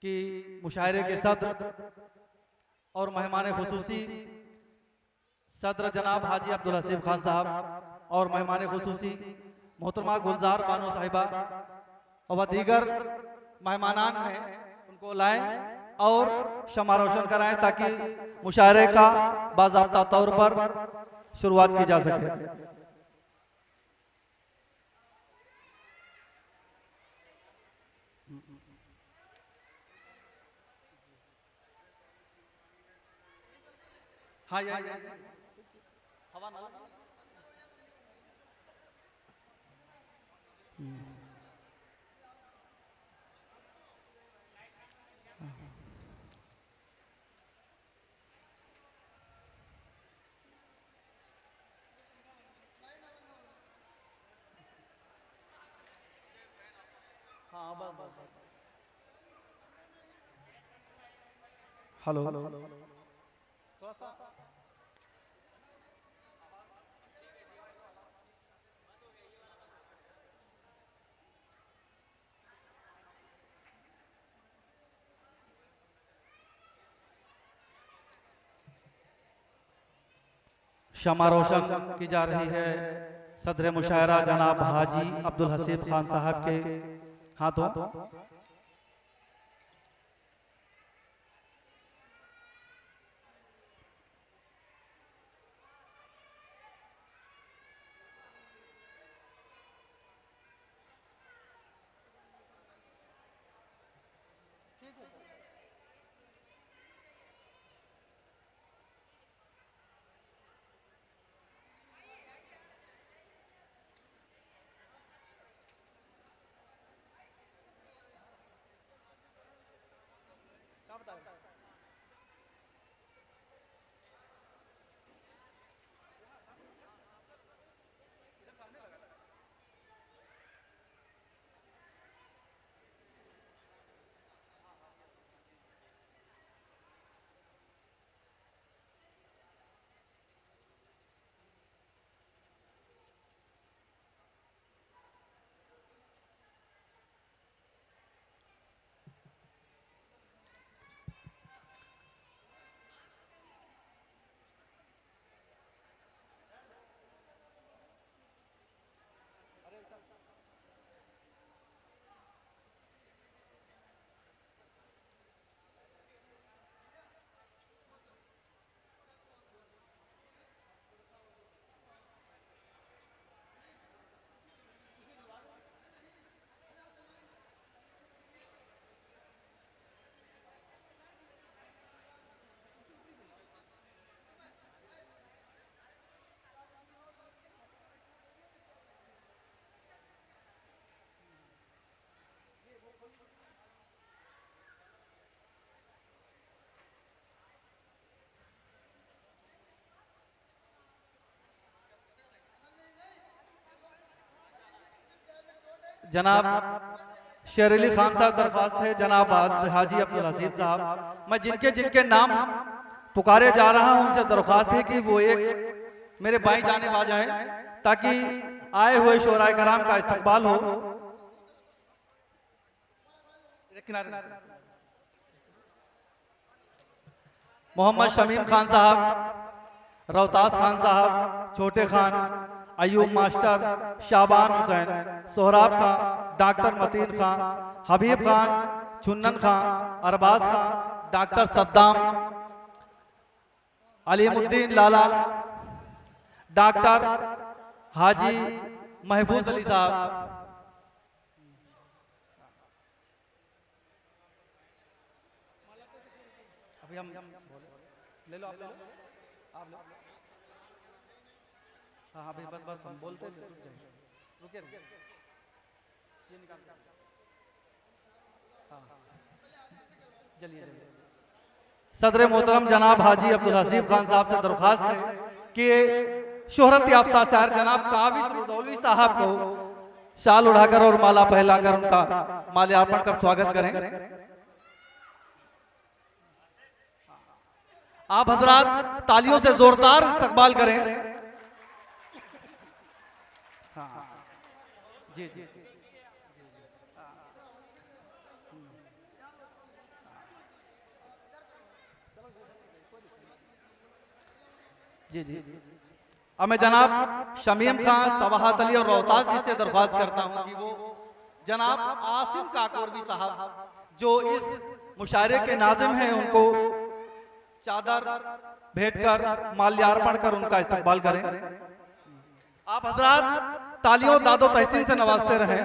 कि मुशायरे के सदर और मेहमान खुसूसी सदर जनाब हाजी अब्दुल हसीब खान साहब और मेहमान खुसूसी मोहतरमा गुलजार बानो साहिबा और दीगर मेहमानान हैं उनको लाएं और शमा रोशन कराएं ताकि मुशायरे का बाज़ाब्ता तौर पर शुरुआत की जा सके। हाँ या हवा ना हाँ बस हेलो थोड़ा सा शमा रोशन की जा रही है सदर मुशायरा जनाब हाजी अब्दुल हसीब खान साहब के हाथों। जनाब शेर अली खान साहब दरख्वास्त है जनाब हाजी अब्दुल हसीब साहब, मैं जिनके जिनके नाम पुकारे जा रहा हूं उनसे दरख्वास्त है कि वो एक मेरे बाईं जानिब आ जाएं ताकि आए हुए शोराए कराम का इस्तकबाल हो। मोहम्मद शमीम खान साहब, रवतास खान साहब, छोटे खान, अयूब मास्टर, शाबान हुसैन, सोहराब खान, डॉक्टर मतीन खान, हबीब खान, चुन्नन खान, अरबाज खान, डॉक्टर सद्दाम, अलीमुद्दीन लाला, डॉक्टर हाजी महफूज अली साहब, अभी हम ले लो, आप ले लो, आप लो। हाँ अभी बस बस हम बोलते थे, रुके ये निकाल, हाँ चलिए चलिए। सदर मोहतरम जनाब हाजी अब्दुल हसीब खान साहब से दरख्वास्त है कि शोहरत याफ्ता शायर जनाब काविस रुदौली साहब को शाल उड़ाकर और माला पहनाकर उनका माल्यार्पण कर स्वागत करें। आप हजरात तालियों से जोरदार इस्तकबाल करें। हाँ जी जी जी जी। अब मैं जनाब शमीम खान, सवाहत अली और रोहतास जी से दरख्वास्त करता हूं कि वो जनाब आसिम काकोरवी साहब जो इस मुशायरे के नाजिम हैं उनको चादर भेंट कर माल्यार्पण कर उनका इस्तकबाल करें। आप हजरात तालियों दादो तहसीन से नवाजते रहें।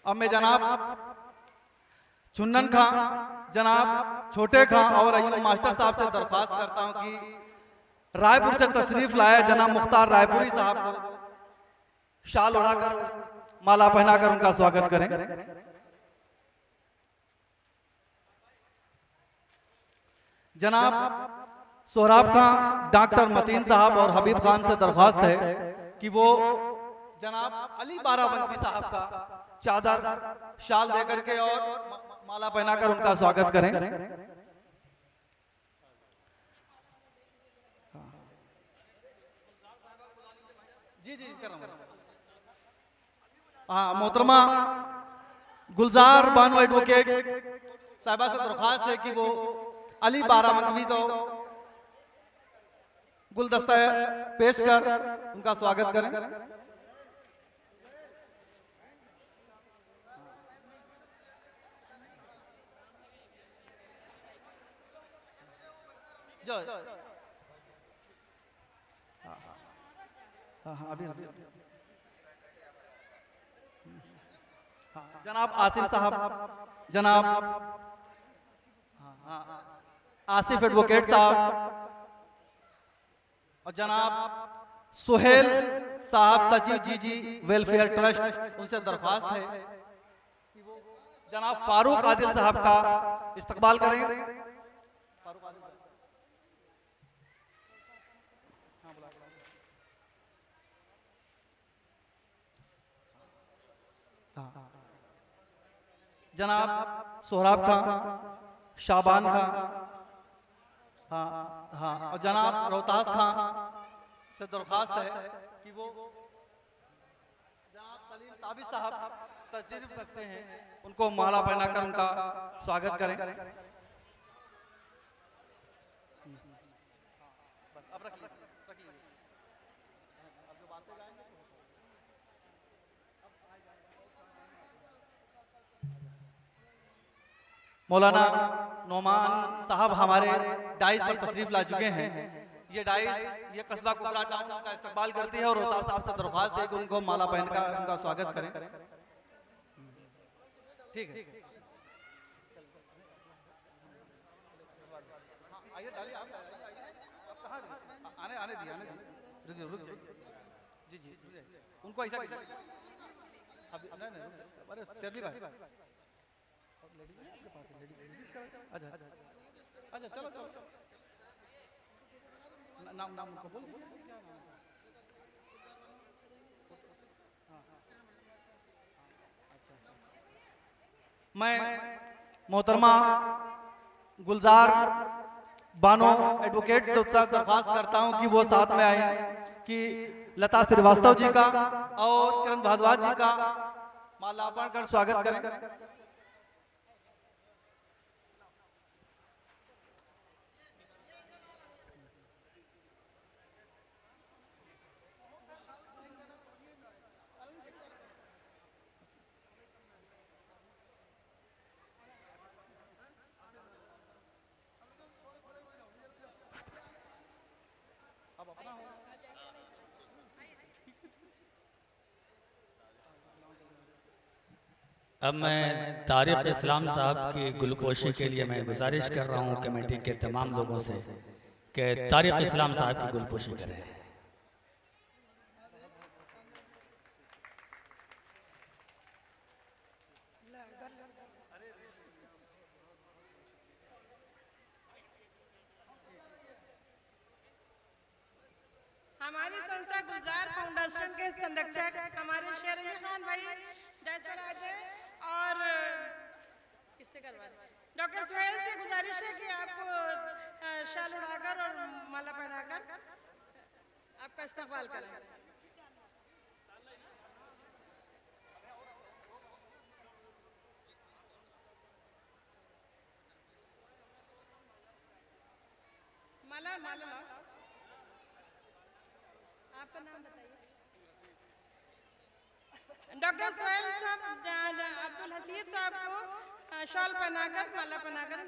अब मैं जनाब चुन्नन खां, जनाब छोटे खां और अय्यूब मास्टर साहब से दरख्वास्त करता हूं कि रायपुर से तशरीफ लाए जनाब मुख्तार रायपुरी साहब को शाल उड़ाकर माला पहनाकर उनका स्वागत करें। जनाब सोहराब खां, डॉक्टर मतीन साहब और हबीब खान से दरख्वास्त है कि वो जनाब अली बाराबंकी साहब का चादर शाल देकर के और माला पहनाकर उनका स्वागत करें। जी जी कर रहा हूं। हाँ, मोहतरमा गुलजार बानो एडवोकेट साहिबा से दरख्वास्त है कि वो अली बाराबंकी को गुलदस्ता पेश कर उनका स्वागत करें। अभी जनाब आसिम साहब, जनाब आसिफ एडवोकेट साहब और जनाब सुहेल साहब सचिव जी वेलफेयर ट्रस्ट, उनसे दरख्वास्त है कि वो जनाब फारूक आदिल साहब का इस्तकबाल करें। फारूक आदिल जनाब सोहराब खां, शाबान खां, हाँ हाँ, और जनाब रोहतास खां से दरख्वास्त है कि वो जनाब सलीम ताबिश साहब तशरीफ रखते हैं, उनको माला पहनाकर उनका स्वागत करें। अब रख लीजिए, अब जो बातें जाएंगे मौलाना नौमान साहब हमारे डाइस पर तशरीफ ला चुके हैं। ये डाइस ये कस्बा कुकरा टाउन का इस्तकबाल करती है और रोहतास साहब से दरख्वास्त है कि उनको माला पहनकर उनका स्वागत करें। ठीक है, आइए डालिए, आप कहाँ आने आने दिए, आने दिए, रुक जाइए। जी जी, उनको ऐसा कीजिए। अब नहीं नहीं, अरे शेरली भाई, अच्छा अच्छा, चलो चलो, नाम नाम उनको बोल दीजिए, क्या नाम है? मैं मोहतरमा गुलजार बानो एडवोकेट तो दरख्वास्त करता हूं कि वो साथ में आए कि लता श्रीवास्तव जी का और किरण भारद्वाज जी का माल्यार्पण कर स्वागत करें। अब मैं तारिक इस्लाम साहब की गुलपोशी के लिए मैं गुजारिश कर रहा हूँ कमेटी के तमाम लोगों से कि तारिक इस्लाम साहब की गुलपोशी करें। हमारी संस्था गुलजार फाउंडेशन के संरक्षक हमारे शेर अली खान भाई डाइस पर आ जाए और किससे करवा डॉक्टर सुहेल से गुजारिश है कि आप शाल उड़ाकर और माला पहनाकर आपका इस्तकबाल करें। माला माला लाओ। आपका नाम बताइए। डॉक्टर सोहेल साहब अब्दुल हसीब साहब को शॉल पहनाकर माला पहनाकर